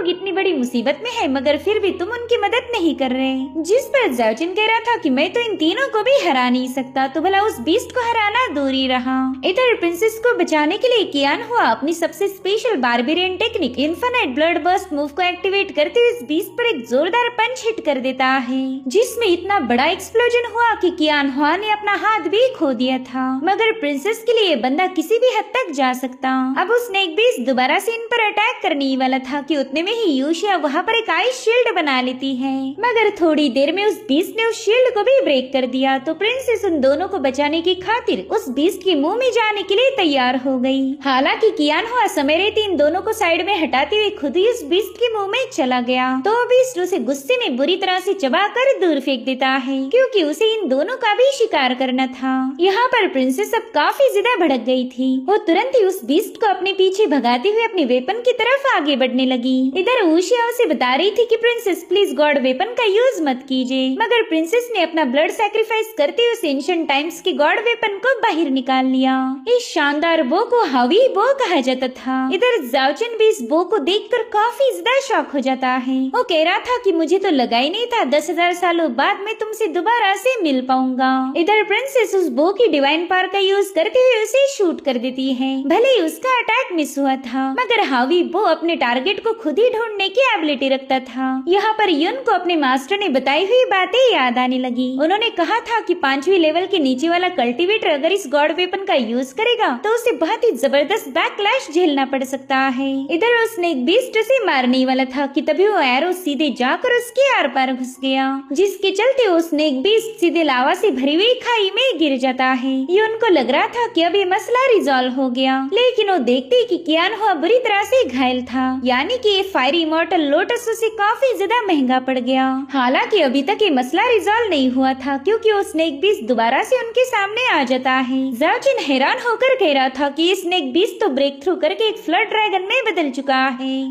लोग इतनी बड़ी मुसीबत में है मगर फिर भी तुम उनकी मदद नहीं कर रहे। जिस पर ज़ाओजिन कह रहा था कि मैं तो इन तीनों को भी हरा नहीं सकता, तो भला उस बीस्ट को हराना दूर ही रहा। इधर प्रिंसेस को बचाने के लिए कियान हुआ अपनी सबसे special barbarian technique infinite blood burst move को एक्टिवेट करते हुए इस बीस्ट पर एक जोरदार पंच हिट कर देता है, जिसमें इतना बड़ा एक्सप्लोजन हुआ कि कियान हुआ ने अपना हाथ भी खो दिया था। मगर प्रिंसेस के लिए बंदा किसी भी हद तक जा सकता। अब उस स्नेक बीस्ट दोबारा से इन पर अटैक करने ही वाला था कि उतने में ही यूशिया वहाँ पर एक आइस शील्ड बना लेती है, मगर थोड़ी देर में उस बीस्ट ने उस शील्ड को भी ब्रेक कर दिया। तो प्रिंसेस उन दोनों को बचाने की खातिर उस बीस्ट के मुंह में जाने के लिए तैयार हो गई। हालांकि कियान हुआ समय रहते इन दोनों को साइड में हटाते हुए खुद ही उस बीस्ट के मुंह में चला गया, तो बीस्ट उसे गुस्से में बुरी तरह से चबाकर दूर फेंक देता है, क्योंकि उसे इन दोनों का भी शिकार करना था। यहाँ पर प्रिंसेस अब काफी ज्यादा भड़क गई थी। वो तुरंत ही उस बीस्ट को अपने पीछे भगाते हुए अपने वेपन की तरफ आगे बढ़ने लगी। इधर ऊशिया उसे बता रही थी कि प्रिंसेस प्लीज गॉड वेपन का यूज मत कीजिए, मगर प्रिंसेस ने अपना ब्लड सैक्रिफाइस करते हुए उस एंशिएंट टाइम्स के गॉड वेपन को बाहर निकाल लिया। इस शानदार बो को हावी बो कहा जाता था। इधर ज़ाओजिन भी इस बो को देखकर काफी ज्यादा शॉक हो जाता है। वो कह रहा था कि मुझे तो लगा ही नहीं था 10,000 सालों बाद मैं तुमसे दोबारा से मिल पाऊंगा। इधर प्रिंसेस उस बो की डिवाइन पावर का यूज करते हुए उसे शूट कर देती है। भले ही उसका अटैक मिस हुआ था, मगर हावी बो अपने टारगेट को खुद ही ढूंढने की एबिलिटी रखता था। यहाँ पर युन को अपने मास्टर ने बताई हुई बातें याद आने लगी। उन्होंने कहा था कि 5वीं लेवल के नीचे वाला कल्टीवेटर अगर इस गॉड वेपन का यूज करेगा तो उसे बहुत ही जबरदस्त बैकलैश झेलना पड़ सकता है। इधर वो स्नेक बीस्ट उसे मारने वाला था कि तभी वो एरो सीधे जाकर उसके आर पार घुस गया, जिसके चलते वो स्नेक बीस्ट सीधे लावा से भरी हुई खाई में गिर जाता है। ये उनको लग रहा था कि अब ये मसला रिजॉल्व हो गया, लेकिन वो देखते ही कि कियान हुआ बुरी तरह से घायल था, यानी कि ये फायरी इमॉर्टल लोटस उसे काफी ज्यादा महंगा पड़ गया। हालांकि अभी तक ये मसला रिजॉल्व नहीं हुआ था, क्योंकि वो स्नेक बीस्ट दोबारा से उनके सामने आ जाता है। ज़ाओजिन हैरान होकर कह रहा था कि ये स्नेक बीस्ट तो ब्रेक थ्रू करके एक फ्लड ड्रैगन में बदल चुका है।